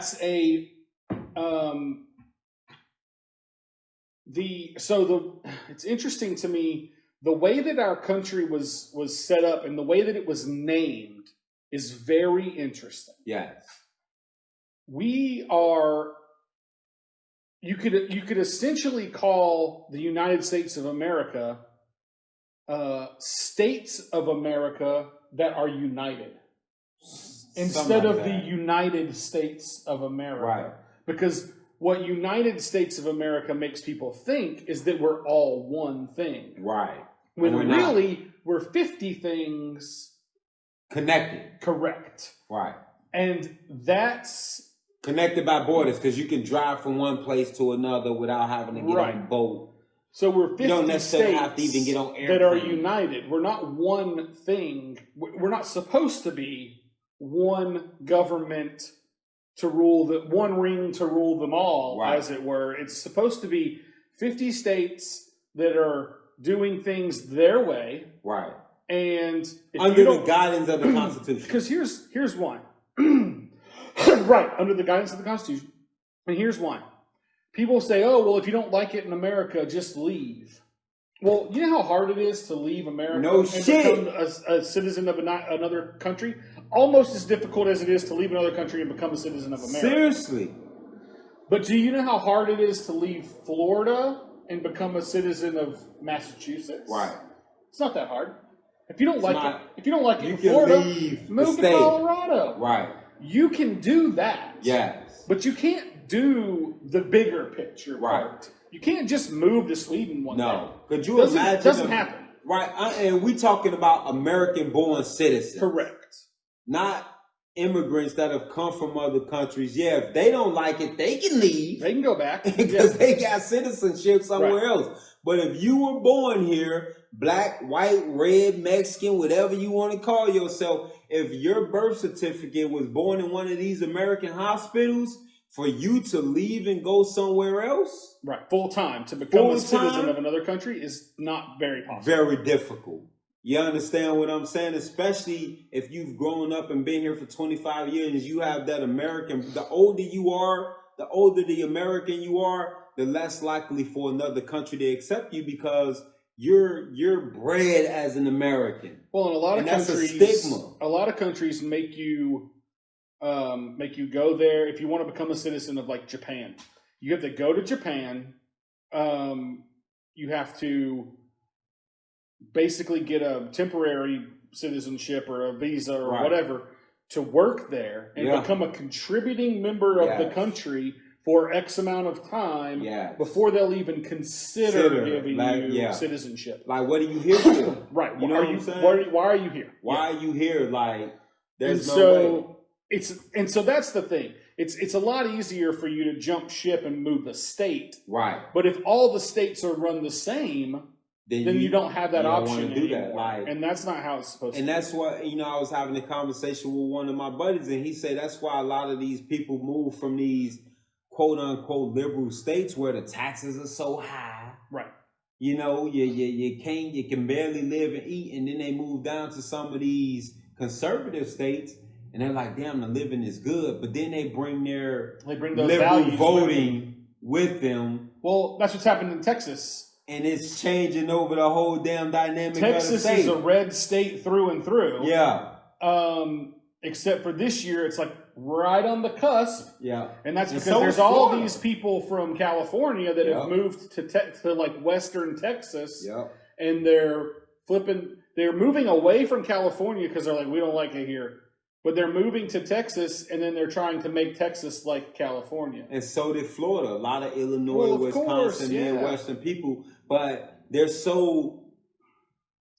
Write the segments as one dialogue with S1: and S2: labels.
S1: that's a it's interesting to me the way that our country was set up and the way that it was named is very interesting.
S2: Yes.
S1: We are you could essentially call the United States of America states of America that are united instead of the United States of America.
S2: Right.
S1: Because what United States of America makes people think is that we're all one thing.
S2: Right.
S1: When really we're 50 things
S2: connected.
S1: Correct.
S2: Right.
S1: And that's
S2: connected by borders because you can drive from one place to another without having to get on a boat.
S1: So we're 50
S2: you don't necessarily
S1: states
S2: have to even get on airplane.
S1: That are united. We're not one thing. We're not supposed to be one government to rule one ring to rule them all,
S2: right.
S1: as it were. It's supposed to be 50 states that are doing things their way.
S2: Right.
S1: And
S2: under the guidance of the Constitution.
S1: Because here's why. Right, under the guidance of the Constitution. And here's why. People say, oh, well, if you don't like it in America, just leave. Well, you know how hard it is to leave America and become a citizen of another country? Almost as difficult as it is to leave another country and become a citizen of America.
S2: Seriously.
S1: But do you know how hard it is to leave Florida and become a citizen of Massachusetts?
S2: Right.
S1: It's not that hard. If you don't like it in Florida, move to Colorado.
S2: Right.
S1: You can do that.
S2: Yes.
S1: But you can't do the bigger picture part. You can't just move to Sweden one day.
S2: No. Could you imagine?
S1: It doesn't happen.
S2: Right. And we talking about American-born citizens.
S1: Correct.
S2: Not immigrants that have come from other countries. Yeah, if they don't like it, they can leave.
S1: They can go back.
S2: Because they got citizenship somewhere else. But if you were born here, black, white, red, Mexican, whatever you want to call yourself, if your birth certificate was born in one of these American hospitals, for you to leave and go somewhere else,
S1: right, full time to become a citizen of another country is not very possible.
S2: Very difficult. You understand what I'm saying? Especially if you've grown up and been here for 25 years, you have that American. The older you are, the older the American you are, the less likely for another country to accept you because you're bred as an American.
S1: Well, in a lot of countries,
S2: that's a stigma.
S1: A lot of countries make you go there if you want to become a citizen of like Japan. You have to go to Japan. You have to basically get a temporary citizenship or a visa or whatever to work there and become a contributing member of the country for X amount of time before they'll even consider giving you citizenship.
S2: Like, what are you here for?
S1: Right.
S2: You know what I'm saying?
S1: Why are you here?
S2: Why are you here? Like, there's
S1: no way. So that's the thing. It's a lot easier for you to jump ship and move the state.
S2: Right.
S1: But if all the states are run the same, then you don't have that option anymore. Like, and that's not how it's supposed to be.
S2: And that's why, I was having a conversation with one of my buddies, and he said that's why a lot of these people move from these quote-unquote liberal states where the taxes are so high.
S1: Right.
S2: You can barely live and eat, and then they move down to some of these conservative states, and they're like, damn, the living is good. But then they bring those liberal voting with them.
S1: Well, that's what's happened in Texas.
S2: And it's changing over the whole damn dynamic of the
S1: Texas
S2: state.
S1: is a red state through and through.
S2: Yeah.
S1: Except for this year, it's like right on the cusp.
S2: Yeah.
S1: And that's because there's all these people from California that have moved to like Western Texas.
S2: Yeah.
S1: And they're moving away from California because they're like, we don't like it here. But they're moving to Texas, and then they're trying to make Texas like California.
S2: And so did Florida. A lot of Illinois, Wisconsin, Midwestern people. But they're so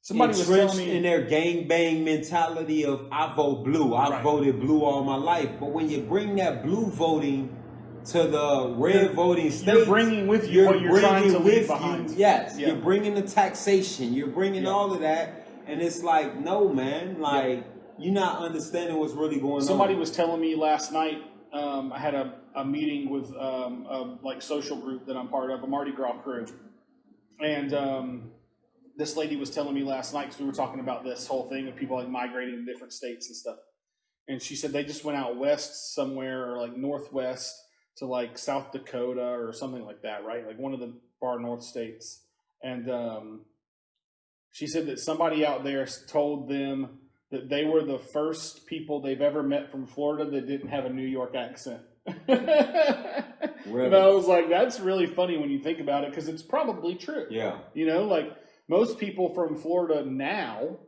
S2: entrenched in their gangbang mentality of, I vote blue. I voted blue all my life. But when you bring that blue voting to the red voting states,
S1: you're bringing with you what you're trying to leave behind.
S2: Yes, you're bringing the taxation. You're bringing all of that. And it's like, no, man. Like... You're not understanding what's really going on.
S1: Somebody was telling me last night, I had a meeting with a social group that I'm part of, a Mardi Gras crew. And this lady was telling me last night, because we were talking about this whole thing of people like migrating to different states and stuff. and she said they just went out west somewhere, or like northwest to like South Dakota or something like that, right? Like one of the far north states. And she said that somebody out there told them that they were the first people they've ever met from Florida that didn't have a New York accent.
S2: Really?
S1: And I was like, that's really funny when you think about it, because it's probably true.
S2: Yeah.
S1: You know, like most people from Florida now,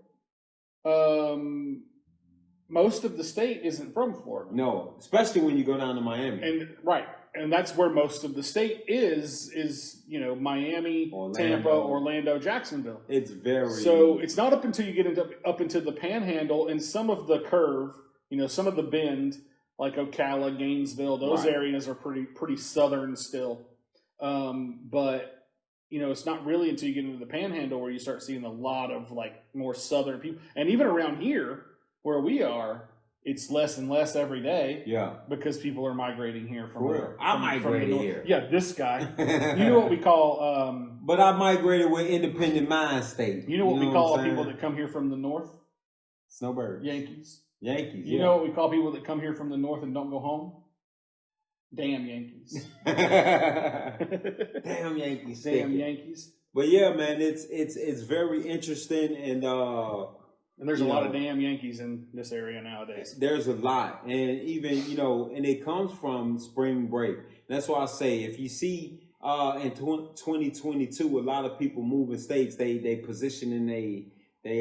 S1: most of the state isn't from Florida.
S2: No, especially when you go down to Miami.
S1: And right. And that's where most of the state is, you know, Miami,
S2: Orlando.
S1: Tampa, Orlando, Jacksonville.
S2: It's very...
S1: So it's not up until you get up into the Panhandle and some of the curve, you know, some of the bend, like Ocala, Gainesville, those areas are pretty southern still. But, you know, it's not really until you get into the Panhandle where you start seeing a lot of like more southern people. And even around here where we are, it's less and less every day.
S2: Yeah.
S1: Because people are migrating here from
S2: I migrated here.
S1: Yeah, this guy. You know what we call
S2: but I migrated with independent mind state.
S1: You know what we call people that come here from the north?
S2: Snowbirds.
S1: Yankees.
S2: Yankees.
S1: You know what we call people that come here from the north and don't go home? Damn Yankees.
S2: Damn Yankees.
S1: Damn Yankees.
S2: But yeah, man, it's very interesting, and
S1: there's a lot of damn Yankees in this area nowadays.
S2: There's a lot. And even, you know, and it comes from spring break. That's why I say, if you see in 2022, a lot of people moving states, they position in they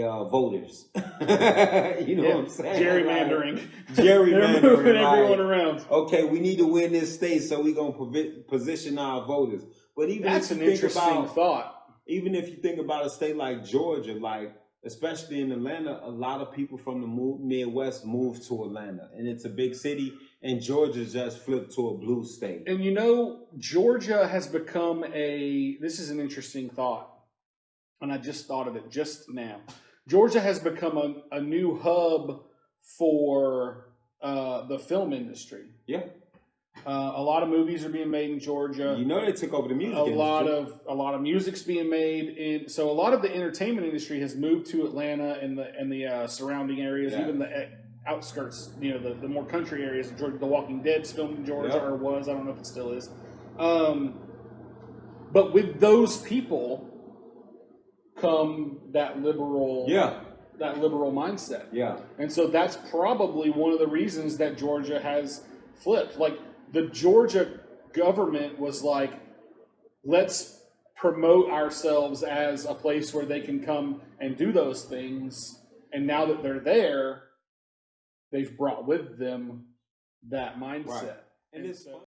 S2: voters. You know what I'm saying?
S1: Gerrymandering.
S2: They're
S1: moving everyone around.
S2: Okay, we need to win this state, so we're going to position our voters. But even
S1: that's
S2: if you
S1: an interesting thought.
S2: Even if you think about a state like Georgia, like, especially in Atlanta, a lot of people from the Midwest moved to Atlanta, and it's a big city, and Georgia just flipped to a blue state.
S1: And you know, Georgia has become this is an interesting thought, and I just thought of it just now. Georgia has become a new hub for the film industry.
S2: Yeah.
S1: A lot of movies are being made in Georgia.
S2: You know, they took over the music industry.
S1: A lot of music's being made so a lot of the entertainment industry has moved to Atlanta and the surrounding areas, even the outskirts, you know, the more country areas of Georgia. The Walking Dead's filmed in Georgia, or was, I don't know if it still is. But with those people come that liberal mindset.
S2: Yeah.
S1: And so that's probably one of the reasons that Georgia has flipped. Like, the Georgia government was like, let's promote ourselves as a place where they can come and do those things. And now that they're there, they've brought with them that mindset.
S2: Right. And it's